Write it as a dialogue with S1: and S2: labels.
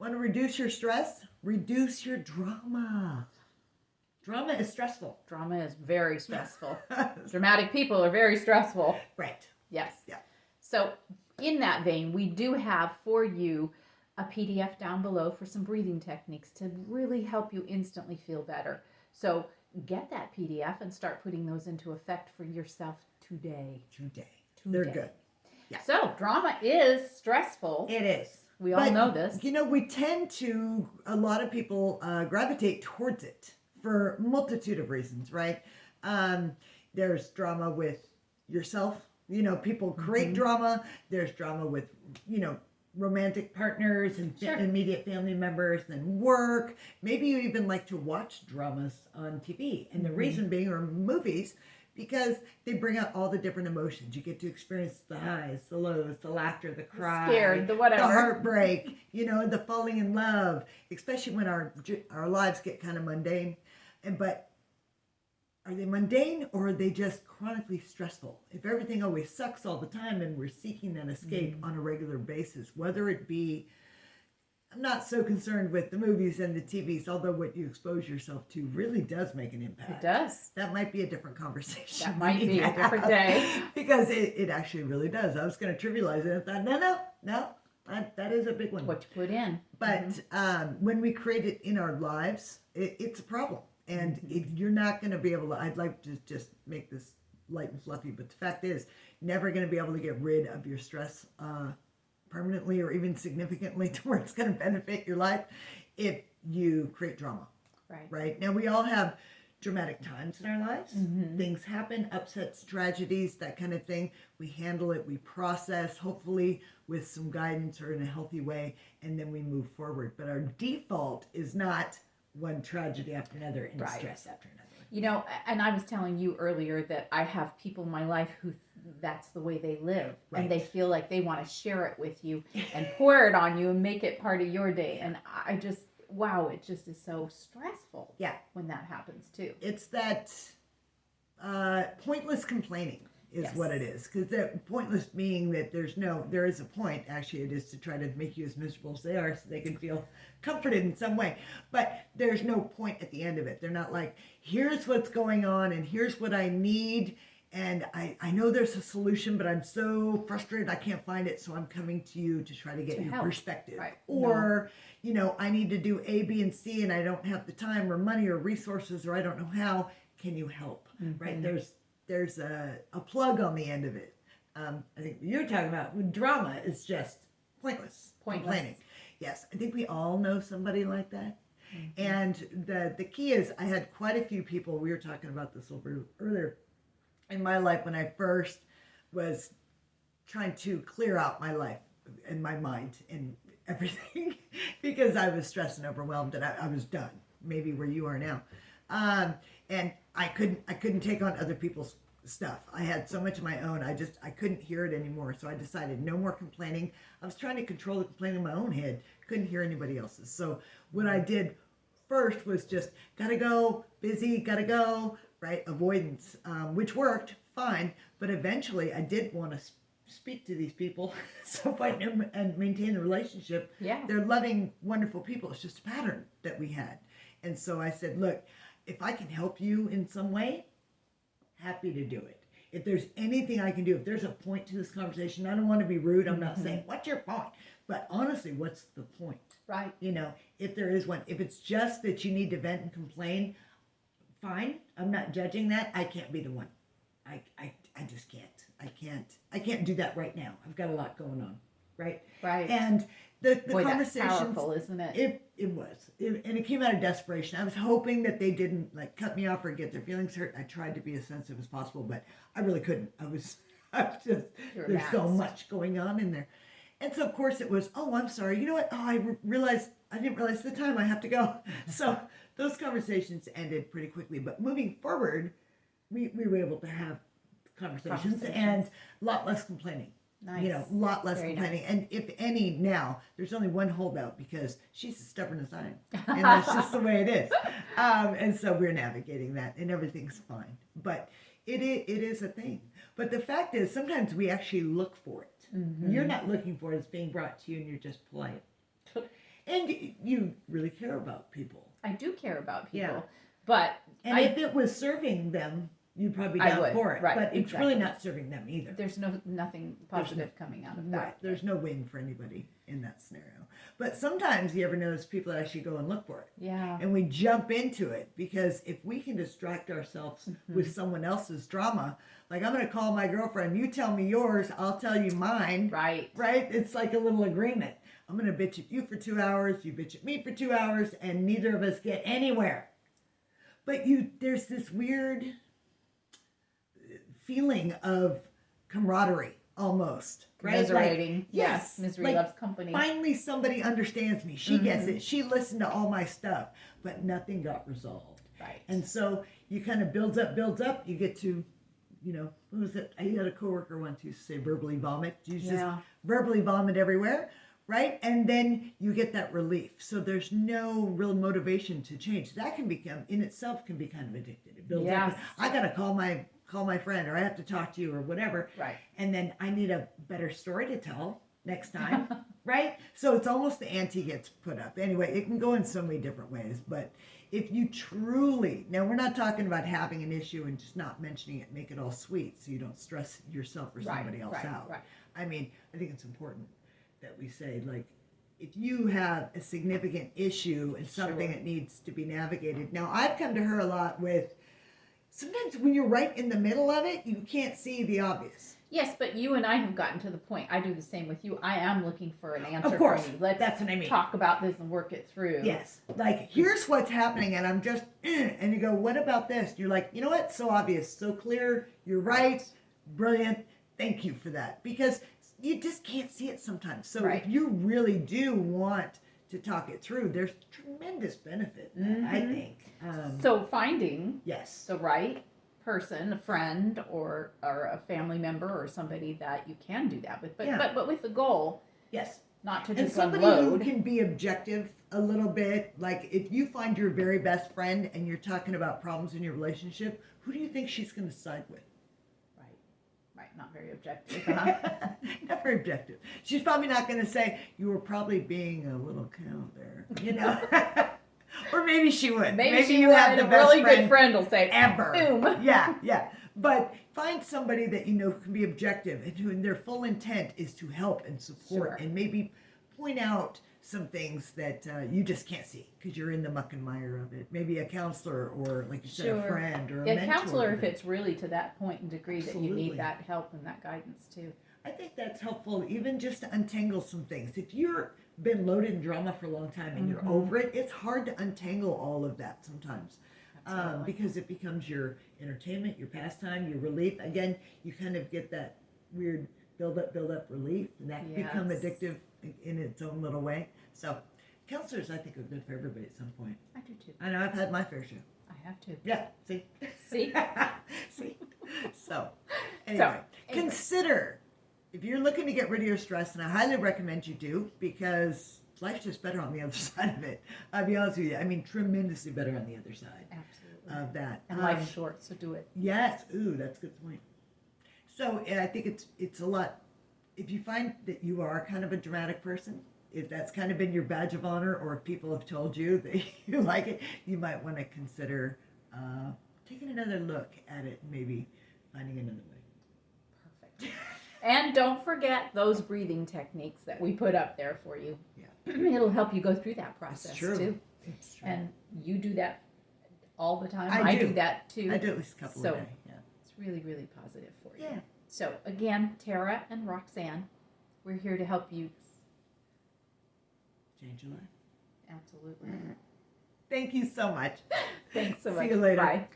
S1: Want to reduce your stress? Reduce your drama. Drama is stressful.
S2: Drama is very stressful. Dramatic people are very stressful.
S1: Right.
S2: Yes.
S1: Yeah.
S2: So in that vein, we do have for you a PDF down below for some breathing techniques to really help you instantly feel better. So get that PDF and start putting those into effect for yourself today.
S1: They're good.
S2: Yeah. So drama is stressful.
S1: It is.
S2: We all know this.
S1: You know, we tend to, a lot of people gravitate towards it for a multitude of reasons, right? There's drama with yourself. You know, people create drama. There's drama with, you know, romantic partners and immediate family members and work. Maybe you even like to watch dramas on TV. And the reason being, or movies, because they bring out all the different emotions. You get to experience the highs, the lows, the laughter, the cry,
S2: the scared, the whatever,
S1: the heartbreak, you know, the falling in love, especially when our lives get kind of mundane. But are they mundane, or are they just chronically stressful? If everything always sucks all the time and we're seeking an escape on a regular basis, whether it be, I'm not so concerned with the movies and the TVs, although what you expose yourself to really does make an impact.
S2: It does.
S1: That might be a different conversation.
S2: That might be a different day.
S1: Because it actually really does. I was going to trivialize it. I thought, no, that is a big one.
S2: What you put in.
S1: But when we create it in our lives, it's a problem. And you're not going to be able to, I'd like to just make this light and fluffy, but the fact is, never going to be able to get rid of your stress permanently or even significantly to where it's going to benefit your life if you create drama. Right? Now, we all have dramatic times in our lives. Things happen, upsets, tragedies, that kind of thing. We handle it, we process, hopefully with some guidance or in a healthy way, and then we move forward. But our default is not one tragedy after another and stress after another.
S2: You know, and I was telling you earlier that I have people in my life who that's the way they live. And they feel like they want to share it with you and pour it on you and make it part of your day. And I just, wow, it just is so stressful when that happens too.
S1: It's that pointless complaining is what it is. Because that pointless meaning that there is a point. Actually, it is to try to make you as miserable as they are so they can feel comforted in some way. But there's no point at the end of it. They're not like, here's what's going on and here's what I need. And I know there's a solution, but I'm so frustrated I can't find it. So I'm coming to you to try to get your perspective. Or, you know, I need to do A, B, and C, and I don't have the time or money or resources, or I don't know how. Can you help? Right? There's a plug on the end of it. I think you're talking about drama is just pointless. Complaining. Yes, I think we all know somebody like that. And the key is, I had quite a few people, we were talking about this earlier, in my life when I first was trying to clear out my life and my mind and everything because I was stressed and overwhelmed and I was done, maybe where you are now. And I couldn't take on other people's stuff. I had so much of my own. I couldn't hear it anymore. So I decided no more complaining. I was trying to control the complaining in my own head. Couldn't hear anybody else's. So what I did first was just gotta go, busy, gotta go, right? Avoidance, which worked fine. But eventually I did want to speak to these people and maintain the relationship. They're loving, wonderful people. It's just a pattern that we had. And so I said, look, if I can help you in some way, happy to do it. If there's anything I can do, if there's a point to this conversation, I don't want to be rude. I'm not saying, what's your point? But honestly, what's the point?
S2: Right.
S1: You know, if there is one, if it's just that you need to vent and complain, fine. I'm not judging that. I can't be the one. I just can't. I can't do that right now. I've got a lot going on. Right. And the conversation,
S2: that's powerful, isn't it?
S1: It was, and it came out of desperation. I was hoping that they didn't like cut me off or get their feelings hurt. I tried to be as sensitive as possible, but I really couldn't. I was just, there's so much going on in there. And so of course it was, oh, I'm sorry. You know what? Oh, I didn't realize the time. I have to go. So those conversations ended pretty quickly, but moving forward, we were able to have conversations and a lot less complaining.
S2: Nice.
S1: You know, a lot less
S2: Very
S1: complaining.
S2: nice.
S1: And if any now, there's only one holdout because she's as stubborn as I am. And that's just the way it is. And so we're navigating that and everything's fine. But it is a thing. But the fact is, sometimes we actually look for it. You're not looking for it. It's being brought to you and you're just polite. And you really care about people.
S2: I do care about people,
S1: Yeah.
S2: but
S1: And if it was serving them, you'd probably be
S2: I
S1: down
S2: would,
S1: for it.
S2: right,
S1: But it's
S2: exactly.
S1: really not serving them either.
S2: there's nothing positive coming out of that.
S1: Right. There's no win for anybody in that scenario. But sometimes you ever notice people actually go and look for it.
S2: Yeah.
S1: And we jump into it because if we can distract ourselves with someone else's drama, like I'm going to call my girlfriend, you tell me yours, I'll tell you mine.
S2: Right.
S1: Right? It's like a little agreement. I'm going to bitch at you for 2 hours, you bitch at me for 2 hours, and neither of us get anywhere. But there's this weird feeling of camaraderie almost. Right?
S2: Commiserating.
S1: Like,
S2: Yes. Misery
S1: like,
S2: loves company.
S1: Finally somebody understands me. She gets it. She listened to all my stuff, but nothing got resolved.
S2: Right.
S1: And so you kind of builds up. You get to, what was it? I had a coworker once who used to say verbally vomit. You just verbally vomit everywhere, right? And then you get that relief. So there's no real motivation to change. That can become, in itself, can be kind of addictive. It builds up. I got to call my friend, or I have to talk to you, or whatever.
S2: Right.
S1: And then I need a better story to tell next time, right? So it's almost the ante gets put up. Anyway, it can go in so many different ways, but if you truly, now we're not talking about having an issue and just not mentioning it, make it all sweet so you don't stress yourself or somebody else out.
S2: Right.
S1: I mean, I think it's important that we say, like, if you have a significant issue and something that needs to be navigated. Now, I've come to her a lot with, sometimes when you're right in the middle of it, you can't see the obvious.
S2: Yes, but you and I have gotten to the point. I do the same with you. I am looking for an answer
S1: Of course,
S2: from you. Let's
S1: that's what I mean.
S2: talk about this and work it through.
S1: Yes. Like, here's what's happening, and I'm just, and you go, what about this? You're like, you know what? So obvious, so clear. You're right. Brilliant. Thank you for that. Because you just can't see it sometimes. So if you really do want to talk it through, there's tremendous benefit in that, I think.
S2: So finding
S1: yes,
S2: the right person, a friend or a family member or somebody that you can do that with, but with the goal,
S1: yes,
S2: not to
S1: and
S2: just
S1: somebody
S2: unload.
S1: who can be objective a little bit. Like if you find your very best friend and you're talking about problems in your relationship, who do you think she's going to side with?
S2: Right, not very objective. Huh?
S1: Not very objective. She's probably not going to say you were probably being a little cow there, Or maybe she would.
S2: Maybe she
S1: you
S2: would.
S1: have the
S2: A
S1: best
S2: really good friend will say,
S1: ever.
S2: Boom.
S1: Yeah. But find somebody that you know can be objective and who their full intent is to help and support and maybe point out some things that you just can't see because you're in the muck and mire of it. Maybe a counselor or, like you said, a friend or a mentor.
S2: A counselor if it's really to that point and degree that you need that help and that guidance too.
S1: I think that's helpful, even just to untangle some things. If you've been loaded in drama for a long time and you're over it, it's hard to untangle all of that sometimes. Because it becomes your entertainment, your pastime, your relief. Again, you kind of get that weird build up relief, and that can become addictive in its own little way. So counselors, I think, are good for everybody at some point.
S2: I do too.
S1: I know I've had my fair share.
S2: I have to.
S1: Yeah, see?
S2: See?
S1: See? So, anyway, consider, if you're looking to get rid of your stress, and I highly recommend you do, because life's just better on the other side of it. I'll be honest with you. I mean, tremendously better on the other side of that.
S2: And life's short, so do it.
S1: Yes. Ooh, that's a good point. So I think it's a lot. If you find that you are kind of a dramatic person, if that's kind of been your badge of honor, or if people have told you that you like it, you might want to consider taking another look at it and maybe finding another way.
S2: Perfect. And don't forget those breathing techniques that we put up there for you.
S1: Yeah.
S2: It'll help you go through that process too.
S1: It's true.
S2: And you do that all the time.
S1: I
S2: do that too.
S1: I do at least a couple a day. Yeah.
S2: It's really, really positive for you.
S1: Yeah.
S2: So again, Tara and Roxanne, we're here to help you
S1: Change your life.
S2: Absolutely.
S1: Thank you so much.
S2: Thanks so much.
S1: See you later.
S2: Bye.